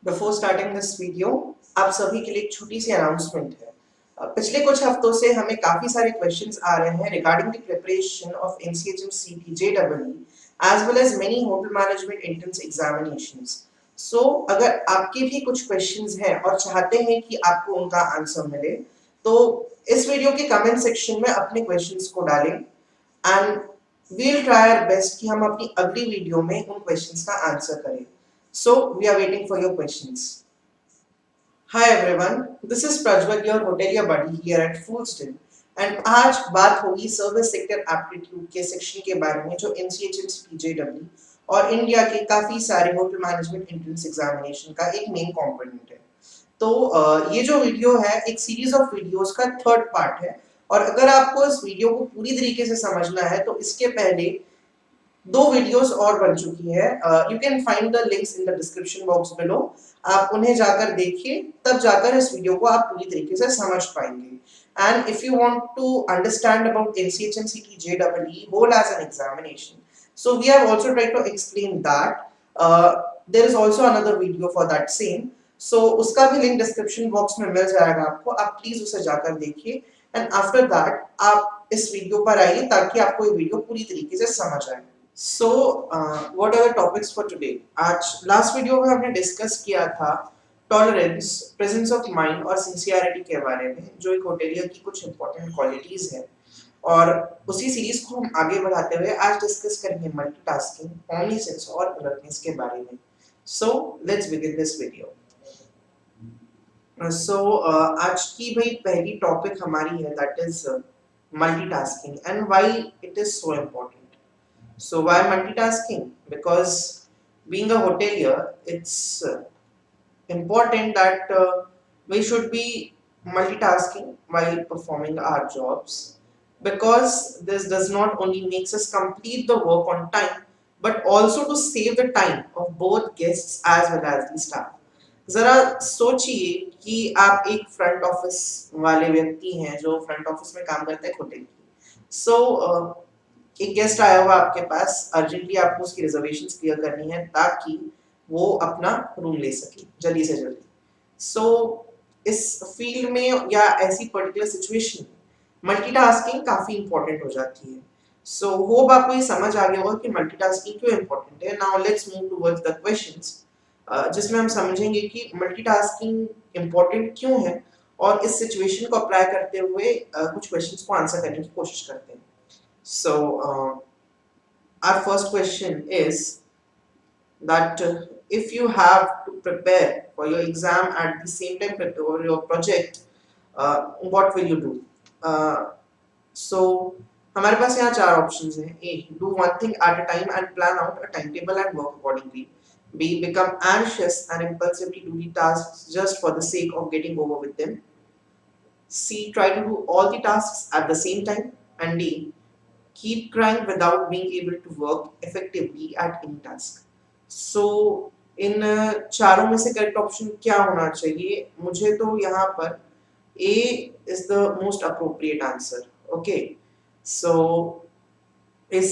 Before starting this video आप सभी के लिए एक छोटी सी अनाउंसमेंट है। पिछले कुछ हफ्तों से हमें काफी सारे क्वेश्चंस आ रहे हैं regarding the preparation of NCHM CT JEE as well as many hotel management entrance examinations. So अगर आपके भी कुछ क्वेश्चंस हैं और चाहते हैं कि आपको उनका आंसर मिले तो इस वीडियो के कमेंट सेक्शन में अपने क्वेश्चंस को डालें and we'll try our best कि हम अपनी अगली वीडियो में उन क्वेश्चंस का आंसर करें। So we are waiting for your questions. Hi everyone, this is Prajwal, your hotelier buddy here at Foolston, and आज बात होगी सर्विस सेक्टर एप्टीट्यूड के सेक्शन के बारे में जो NCHM PJW और इंडिया के काफी सारे होटल मैनेजमेंट एंट्रेंस एग्जामिनेशन का एक मेन कंपोनेंट है। तो ये जो वीडियो है एक सीरीज ऑफ वीडियोस का थर्ड पार्ट है और अगर आपको इस वीडियो को पूरी तरीके से समझना है तो इसके पहले दो वीडियोस और बन चुकी है। You can find the links in the description box below. आप उन्हें जाकर देखिए, तब जाकर इस वीडियो को आप पूरी तरीके से समझ पाएंगे। And if you want to understand about NCHM CT JEE whole as an examination, so we have also tried to explain that. There is also another video for that same, so उसका भी link description box में मिल जाएगा आपको, आप please उसे जाकर देखिए and after that आप इस वीडियो पर आइए ताकि आपको ये वीडियो पूरी तरीके से समझ आए। What are the topics for today? आज लास्ट वीडियो में हमने डिस्कस किया था टॉलरेंस, प्रेजेंस ऑफ माइंड और सिंसियरिटी के बारे में, जो एक होटेलियर की कुछ इंपॉर्टेंट क्वालिटीज है। और उसी सीरीज को हम आगे बढ़ाते हुए आज डिस्कस करेंगे मल्टीटास्किंग, ओमनीसेंस और अलर्टनेस के बारे में। So let's begin this video. आज की भाई पहली टॉपिक हमारी है that is multitasking and why it is so important. So why multitasking? Because being a hotelier, it's important that we should be multitasking while performing our jobs, because this does not only makes us complete the work on time but also to save the time of both guests as well as the staff. जरा सोचिए कि आप एक front office वाले व्यक्ति हैं जो front office में काम करते हैं होटल की। सो एक गेस्ट आया हुआ आपके पास, अर्जेंटली आपको उसकी रिजर्वेशंस क्लियर करनी है ताकि वो अपना रूम ले सके जल्दी से जल्दी। सो इस फील्ड में या ऐसी पर्टिकुलर सिचुएशन में मल्टीटास्किंग काफी इंपॉर्टेंट हो जाती है। सो होप आपको ये समझ आ गया होगा कि मल्टीटास्किंग क्यों इंपॉर्टेंट है। Now let's move towards the questions, जिसमें हम समझेंगे कि मल्टीटास्किंग इंपॉर्टेंट क्यों है और इस सिचुएशन को अप्लाई करते हुए कुछ क्वेश्चंस को आंसर करने की कोशिश करते हैं। So, our first question is that if you have to prepare for your exam at the same time prepare your project, what will you do? So, हमारे पास यहाँ चार options हैं। A. Do one thing at a time and plan out a timetable and work accordingly. B. Become anxious and impulsively do the tasks just for the sake of getting over with them. C. Try to do all the tasks at the same time. And D. Keep trying without being able to work effectively at any task. So इन चारों में से correct option क्या होना चाहिए? मुझे तो यहाँ पर A is the most appropriate answer. Okay, so इस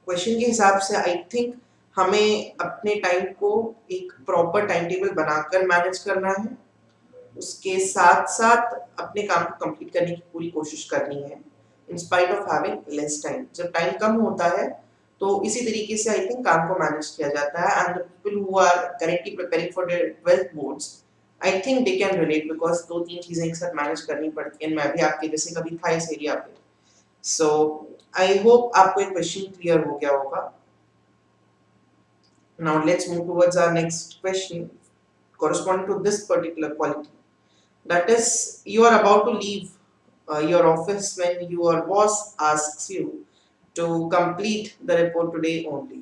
क्वेश्चन के हिसाब से आई थिंक हमें अपने टाइम को एक प्रॉपर टाइम टेबल बनाकर मैनेज करना है, उसके साथ साथ अपने काम को कंप्लीट करने की पूरी कोशिश करनी है in spite of having less time. जब टाइम कम होता है तो इसी तरीके से आई थिंक काम को मैनेज किया जाता है and the people who are currently preparing for their 12th boards I think they can relate, because दो तीन चीजें एक साथ मैनेज करनी पड़ती हैं। मैं भी आपके जैसे कभी था इस एरिया पे। सो आई होप आपको ये क्वेश्चन क्लियर हो गया होगा। Now let's move towards our next question corresponding to this particular quality, that is you are about to leave your office when your boss asks you to complete the report today only.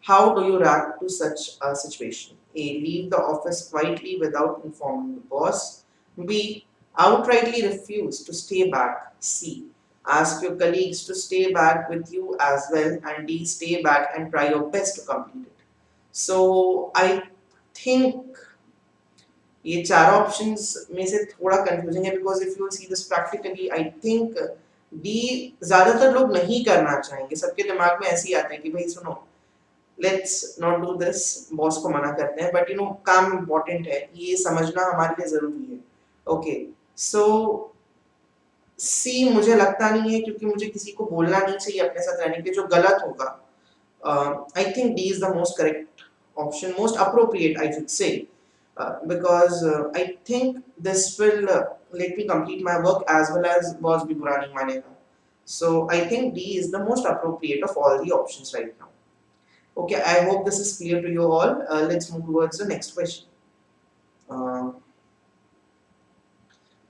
How do you react to such a situation? A. Leave the office quietly without informing the boss. B. Outrightly refuse to stay back. C. Ask your colleagues to stay back with you as well. And D. Stay back and try your best to complete it. So I think ये चार options में से थोड़ा confusing है, because if you see this practically I think D ज्यादातर लोग नहीं करना चाहेंगे। सबके दिमाग में ऐसे ही आता है कि भाई सुनो, let's not do this, boss को मना करते हैं, बट काम इम्पोर्टेंट है, ये समझना हमारे लिए जरूरी है। ओके, सो सी मुझे लगता नहीं है, क्योंकि मुझे किसी को बोलना नहीं चाहिए अपने साथ रहने के जो गलत होगा। I think D is the most correct option, most appropriate I should say, because I think this will let me complete my work as well as boss भी बुरा नहीं मानेगा. So I think D is the most appropriate of all the options right now. Okay, I hope this is clear to you all. Let's move towards the next question. Uh,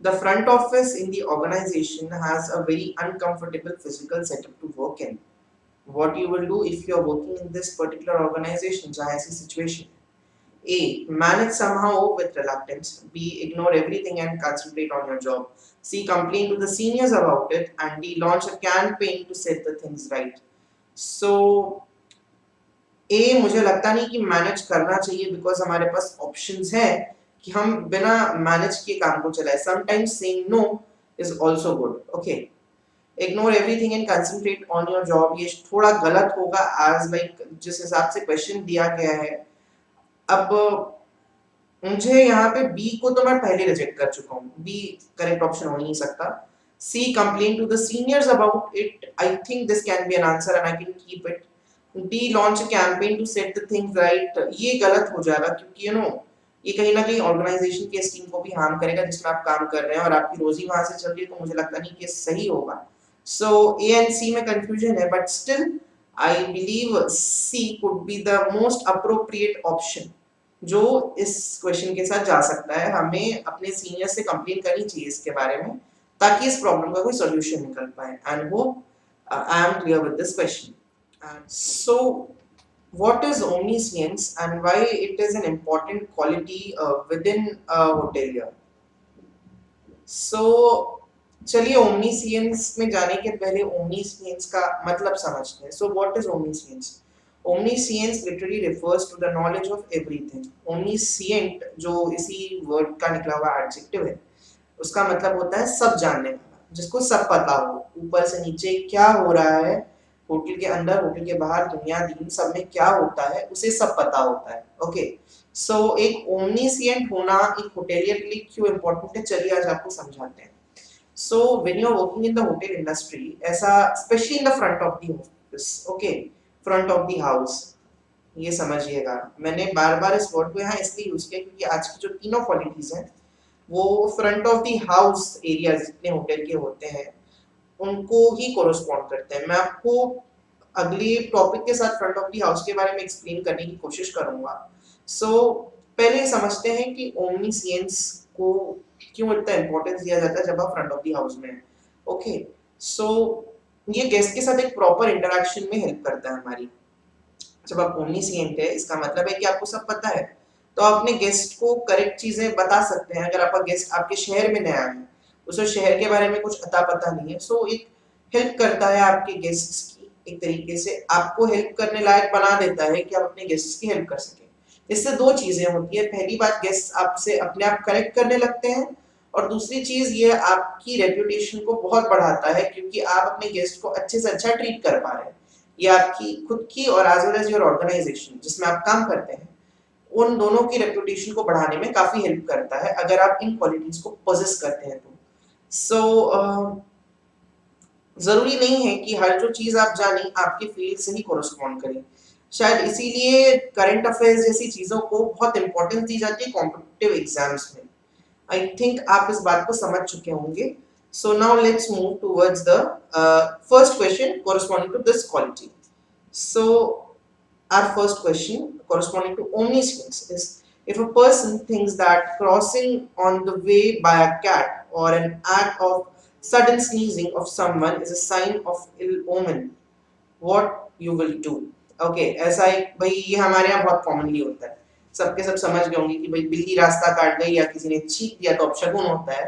the front office in the organization has a very uncomfortable physical setup to work in. What you will do if you are working in this particular organization? जहाँ ऐसी situation. A. Manage somehow with reluctance. B. Ignore everything and concentrate on your job. C. Complain to the seniors about it. And D. Launch a campaign to set the things right. So A मुझे लगता नहीं कि manage करना चाहिए, because हमारे पास options हैं कि हम बिना मैनेज किए काम को चलाए. Sometimes saying no is also good. Okay, ignore everything and concentrate on your job, ये थोड़ा गलत होगा एज लाइक जिस हिसाब से क्वेश्चन दिया गया है. अब मुझे यहाँ पे बी को तो मैं पहले रिजेक्ट कर चुका हूँ, बी करेक्ट ऑप्शन हो नहीं सकता. C complain to the seniors about it, I think this can be an answer and I can keep it. D launch campaign to set the things right, ये गलत हो जाएगा, क्योंकि ये कहीं ना कहीं ऑर्गेनाइजेशन के स्टीम को भी हार्म करेगा जिसमें आप काम कर रहे हैं और आपकी रोजी वहां से चल रही है, तो मुझे लगता नहीं कि सही होगा. सो ए एंड सी में कंफ्यूजन है, but still I believe C could be the most appropriate option जो इस क्वेश्चन के साथ जा सकता है. हमें अपने सीनियर से कंप्लेन करनी चाहिए इसके बारे में, ताकि इस प्रॉब्लम का कोई सॉल्यूशन निकल पाए. And hope I am clear with this question. So what is omniscience and why it is an important quality within a hotelier? So चलिए omniscience में जाने के पहले omniscience का मतलब समझते हैं. So what is omniscience? Omniscience literally refers to the knowledge of everything. Omniscient जो इसी वर्ड का निकला हुआ एडजेक्टिव है, उसका मतलब होता है सब जानने वाला, जिसको सब पता हो, ऊपर से नीचे क्या हो रहा है, होटल के अंदर होटल के बाहर दुनिया दिन सब में क्या होता है उसे सब पता होता है. ओके, सो एक ओमनीसिएंट होना एक होटेलियर के लिए क्यों इम्पोर्टेंट है, चलिए आज आपको समझाते हैं. So when you are working in the hotel industry, ऐसा specially in the front of the office, okay, front of the house, ये समझिएगा. मैंने बार बार इस वर्ड को यहाँ इसलिए यूज किया क्योंकि आज की जो तीनों क्वालिटीज हैं वो front of the house area जितने होटल के होते हैं उनको ही कोरस्पॉन्ड करते हैं. मैं आपको अगले टॉपिक के साथ फ्रंट ऑफ द हाउस के बारे में एक्सप्लेन करने की कोशिश करूंगा. सो पहले समझते हैं कि ओमनीसिएंस को क्यों इतना इंपॉर्टेंस दिया जाता है जब आप फ्रंट ऑफ द हाउस में. ओके, सो ये गेस्ट के साथ एक प्रॉपर इंटरेक्शन में हेल्प करता है हमारी. जब आप ओमनीसिएंट है इसका मतलब है कि आपको सब पता है, तो आप अपने गेस्ट को करेक्ट चीजें बता सकते हैं. अगर आपका गेस्ट आपके शहर में नया है, उसे शहर के बारे में कुछ अता पता नहीं है, सो एक हेल्प करता है आपके गेस्ट्स की, एक तरीके से आपको हेल्प करने लायक बना देता है कि आप अपने गेस्ट्स की हेल्प कर सकें. इससे दो चीजें होती है. पहली बात, गेस्ट आपसे अपने आप करेक्ट करने लगते हैं, और दूसरी चीज ये आपकी रेपुटेशन को बहुत बढ़ाता है क्योंकि आप अपने गेस्ट को अच्छे से अच्छा ट्रीट कर पा रहे हैं. ये आपकी खुद की और as well as your organisation जिसमें आप काम करते हैं, उन दोनों की रेपुटेशन को बढ़ाने में काफी हेल्प करता है अगर आप इन क्वालिटीज को पोजेस करते हैं तो. सो जरूरी नहीं है कि हर जो चीज आप जाने आपके फील्ड से ही कोरस्पॉन्ड करे. शायद इसीलिए करंट अफेयर्स जैसी चीजों को बहुत इंपॉर्टेंस दी जाती है कॉम्पिटिटिव एग्जाम्स में. आई थिंक आप इस बात को समझ चुके होंगे. So now let's move towards the first question corresponding to this quality. So our first question corresponding to omniscience is, if a person thinks that crossing on the way by a cat or an act of sudden sneezing of someone is a sign of ill omen, what you will do? Okay, ऐसा एक भाई ये हमारे यहाँ बहुत commonly होता है. सबके सब समझ गए होंगे कि भाई बिल्ली रास्ता काट गई या किसी ने छींक दिया तो अपशगुन होता है.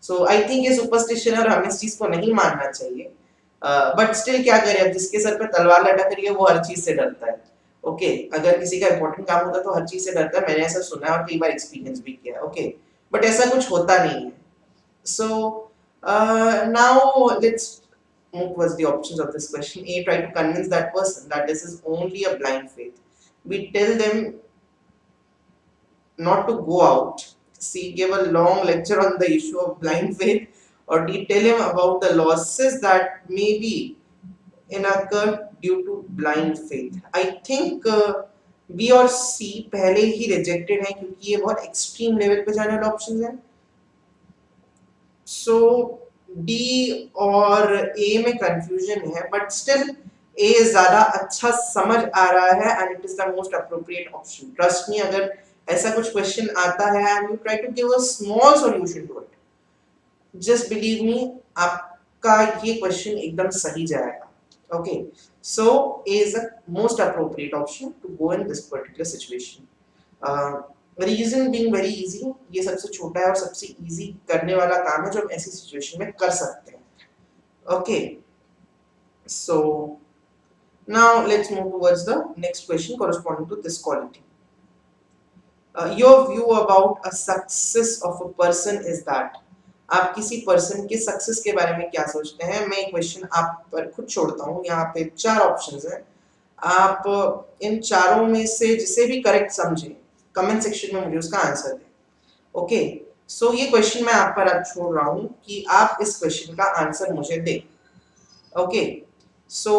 सो आई थिंक ये सुपरस्टिशन है और हमें इस चीज को नहीं मानना चाहिए. बट स्टिल क्या करें, अब जिसके सर पे तलवार लटक रही है वो हर चीज से डरता है. ओके, अगर किसी का इंपॉर्टेंट काम होता है तो हर चीज से डरता है. मैंने ऐसा सुना है और कई बार एक्सपीरियंस भी किया है. ओके, बट ऐसा कुछ होता नहीं है. So now let's move towards the options of this question. A, try to convince that person that this is only a blind faith. B, tell them not to go out. C, give a long lecture on the issue of blind faith. Or D, tell him about the losses that may be occur due to blind faith. I think B और C पहले ही rejected हैं क्योंकि ये बहुत extreme level पे जाने वाले options हैं. So D और A में confusion है, but still A ज़्यादा अच्छा समझ आ रहा है and it is the most appropriate option. Trust me, अगर ऐसा कुछ question आता है and you try to give a small solution to it, just believe me, आपका ये question एकदम सही जाएगा. Okay, so A is the most appropriate option to go in this particular situation. Reason being very easy, ये सबसे छोटा है और सबसे इजी करने वाला काम है जो हम ऐसी सिचुएशन में कर सकते हैं. Okay, so now let's move towards the next question corresponding to this quality. Your view about a success of a person is that, आप किसी पर्सन के सक्सेस के बारे में क्या सोचते हैं. मैं एक क्वेश्चन आप पर खुद छोड़ता हूँ. यहाँ पे 4 ऑप्शंस हैं. आप इन चारों में से जिसे भी करेक्ट समझें कमेंट सेक्शन में मुझे उसका आंसर दें. ओके, सो ये क्वेश्चन मैं आप पर आज छोड़ रहा हूँ कि आप इस क्वेश्चन का आंसर मुझे दें. ओके, सो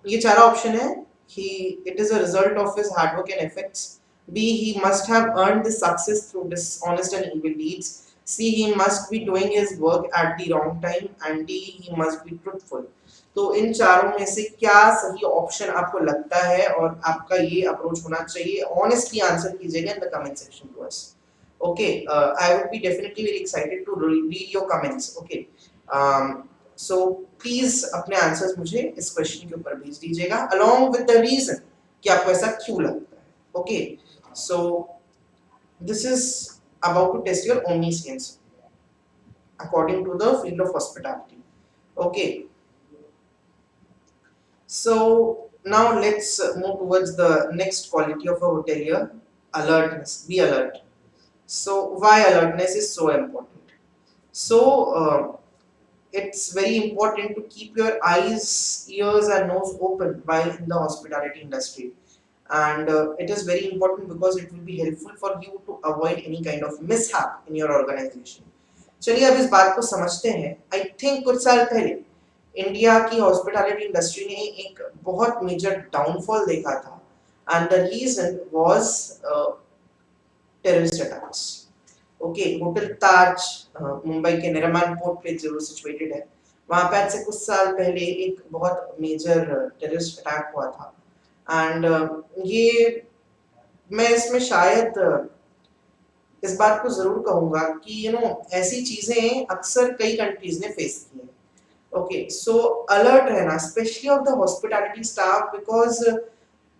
ये 4 ऑप्शन है. He it is a result of his hard work and efforts. B, he must have earned this success through dishonest and evil deeds. C, he must be doing his work at the wrong time. And D, he must be truthful. तो इन चारों में से क्या सही option आपको लगता है और आपका ये अप्रोच होना चाहिए, ऑनेस्टली आंसर कीजिएगा in the comment section to us. Okay, I would be definitely very excited to read your comments. Okay, so please अपने आंसर्स मुझे इस क्वेश्चन के ऊपर भेज दीजिएगा along with the reason कि आपको ऐसा क्यों लगता है. Okay, so this is about to test your omniscience according to the field of hospitality. Okay, so now let's move towards the next quality of a hotelier, alertness. Be alert. So why alertness is so important? So it's very important to keep your eyes, ears and nose open while in the hospitality industry, and it is very important because it will be helpful for you to avoid any kind of mishap in your organization. चलिए अब इस बात को समझते हैं. I think कुछ साल पहले इंडिया की हॉस्पिटैलिटी इंडस्ट्री ने एक बहुत मेजर डाउनफॉल देखा था and the reason was terrorist attacks. Okay, hotel Taj Mumbai के निरमान पोर्ट पे जो सिचुएटेड है, वहां पे आज से कुछ साल पहले एक बहुत मेजर टेररिस्ट अटैक हुआ था. एंड ये मैं इसमें शायद इस बात को जरूर कहूंगा कि ऐसी चीजें अक्सर कई कंट्रीज ने फेस की है. ओके, सो अलर्ट रहना specially of the hospitality staff, because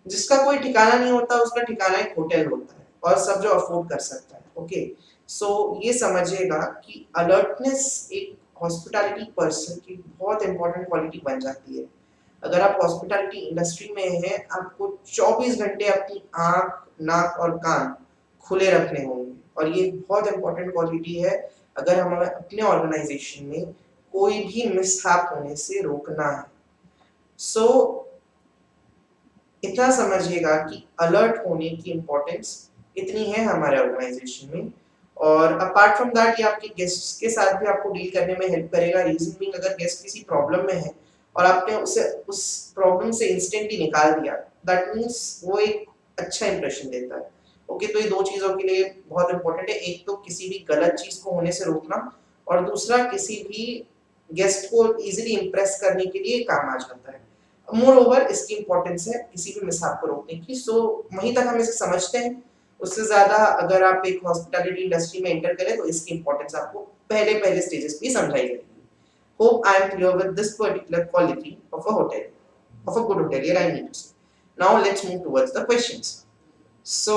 जिसका कोई ठिकाना नहीं होता उसका ठिकाना एक होटल होता है और सब जो अफोर्ड कर सकता है. ओके, सो ये समझिएगा कि अलर्टनेस एक हॉस्पिटैलिटी पर्सन की बहुत इंपॉर्टेंट क्वालिटी बन जाती है. अगर आप हॉस्पिटैलिटी इंडस्ट्री में हैं, आपको 24 घंटे अपनी आंख, नाक और कान खुले रखने होंगे और ये बहुत इंपॉर्टेंट क्वालिटी है अगर हमें अपने ऑर्गेनाइजेशन में कोई भी मिसहैप होने से रोकना है. सो इतना समझिएगा कि अलर्ट होने की इंपॉर्टेंस इतनी है हमारे ऑर्गेनाइजेशन में. और अपार्ट फ्रॉम दैट ये आपके गेस्ट्स के साथ भी आपको डील करने में हेल्प करेगा. रीजन बीइंग, अगर गेस्ट किसी प्रॉब्लम में है और आपने उसे उस प्रॉब्लम से इंस्टेंटली निकाल दिया, दैट मींस वो एक अच्छा इंप्रेशन देता है. ओके, तो ये दो चीजों के लिए बहुत इंपॉर्टेंट है. एक तो किसी भी गलत चीज को होने से रोकना और दूसरा किसी भी गेस्ट को इजीली इंप्रेस करने के लिए काम आ जाता है. मोर ओवर इसकी इंपॉर्टेंस है किसी भी मिसहैप को रोकने की. सो वहीं तक हम इसे समझते हैं. उससे ज्यादा अगर आप एक हॉस्पिटैलिटी इंडस्ट्री में एंटर करें तो इसकी इंपॉर्टेंस आपको पहले पहले स्टेजेस पे समझाई जाएगी. Hope I am clear with this particular quality of a hotel, of a good hotelier, I need to say. Now let's move towards the questions. So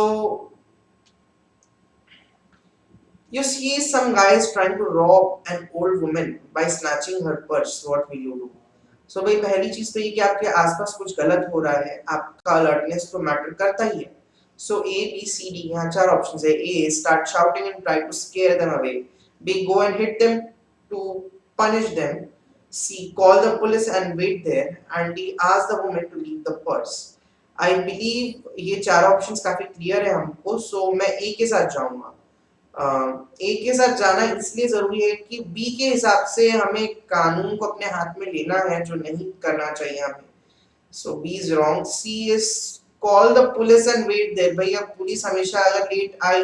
you see some guys trying to rob an old woman by snatching her purse. What will you do? So भाई पहली चीज तो ये कि आपके आसपास कुछ गलत हो रहा है, आपका अलर्टनेस तो मैटर करता ही है. So A, B, C, D, यहाँ 4 ऑप्शंस है. A, start shouting and try to scare them away. B, go and hit them to punish them. C. Call the police and wait there. And D. Ask the woman to leave the purse. I believe ये चार options काफी clear है हमको, सो मैं ए के साथ जाऊंगा। ए के साथ जाना इसलिए जरूरी है कि बी के हिसाब से हमें कानून को अपने हाथ में लेना है, जो नहीं करना चाहिए हमें। So B is wrong. C is call the police and wait there. भैया पुलिस हमेशा अगर लेट आई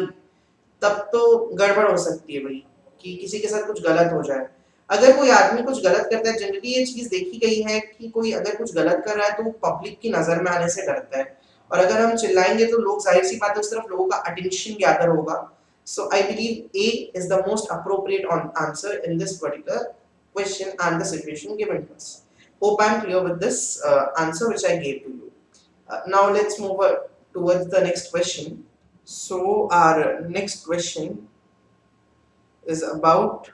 तब तो गड़बड़ हो सकती है भाई, कि किसी के साथ कुछ गलत हो जाए। अगर कोई आदमी कुछ गलत करता है, जनरली ये चीज देखी गई है कि कोई अगर कुछ गलत कर रहा है तो वो पब्लिक की नजर में आने से डरता है, और अगर हम चिल्लाएंगे तो लोग, जाहिर सी बात है, उस तरफ लोगों का अटेंशन गैदर होगा। So I believe A is the most appropriate answer in this particular question and the situation given to us. Hope I am clear with this answer which I gave to you. Now let's move towards the next question. So our next question is about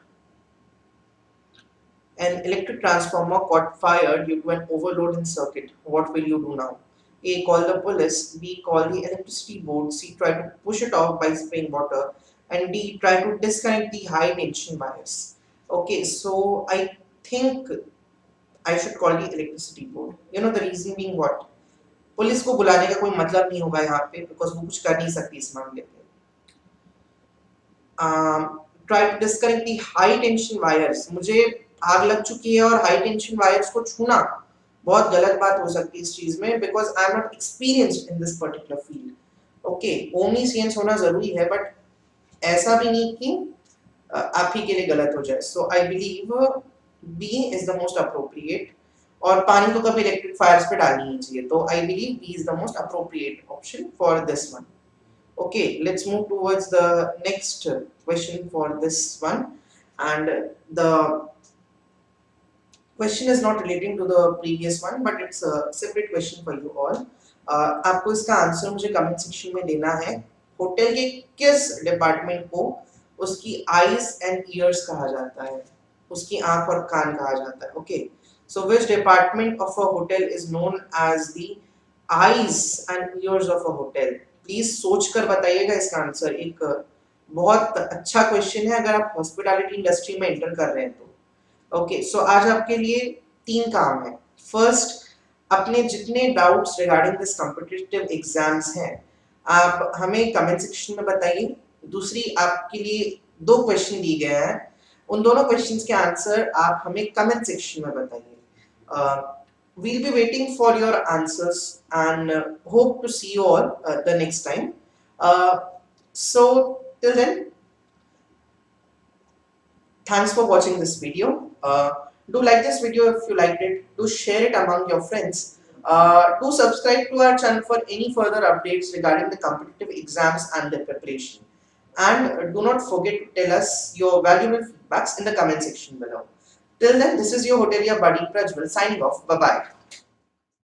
an electric transformer caught fire due to an overload in circuit. What will you do now? A. Call the police. B. Call the electricity board. C. Try to push it off by spraying water. And D. Try to disconnect the high tension wires. Okay, so I think I should call the electricity board. You know the reason being what? Police को बुलाने का कोई मतलब नहीं होगा यहाँ पे, because वो कुछ कर नहीं सकती इस मामले पे। Try to disconnect the high tension wires. मुझे आग लग चुकी है और हाई टेंशन वायर्स को छूना बहुत गलत बात हो सकती है इस चीज में, because I am not experienced in this particular field. Okay, omniscience होना जरूरी है, बट ऐसा भी नहीं कि आप ही के लिए गलत हो जाए। So I believe B is the most appropriate, और पानी तो कभी इलेक्ट्रिक फायर्स पे डालनी ही चाहिए, तो I believe B is the most appropriate option for this one. Okay, let's move towards the next question for this one, and the question is not relating to the previous one, but it's a separate question for you all. आपको इसका answer मुझे comment section में देना है। Hotel के किस department को उसकी आईज एंड ईयर्स कहा जाता है, उसकी आंख और कान कहा जाता है। Okay, so which department of a hotel is known as the eyes and ears of a hotel? Please सोचकर बताइएगा इसका आंसर। एक बहुत अच्छा क्वेश्चन है अगर आप हॉस्पिटैलिटी इंडस्ट्री में एंटर कर रहे हैं तो। ओके, सो आज आपके लिए 3 काम है। फर्स्ट, अपने जितने doubts regarding this competitive exams हैं आप हमें कमेंट सेक्शन में बताइए। दूसरी, आपके लिए 2 क्वेश्चन दिए गए हैं, उन दोनों क्वेश्चंस के आंसर आप हमें कमेंट सेक्शन में बताइए। We'll be waiting for your answers and hope to see you all the next time. So till then, thanks for watching this video. Do like this video if you liked it. Do share it among your friends. Do subscribe to our channel for any further updates regarding the competitive exams and their preparation. And do not forget to tell us your valuable feedbacks in the comment section below. Till then, this is your hotelier buddy Prajwal signing off. Bye bye.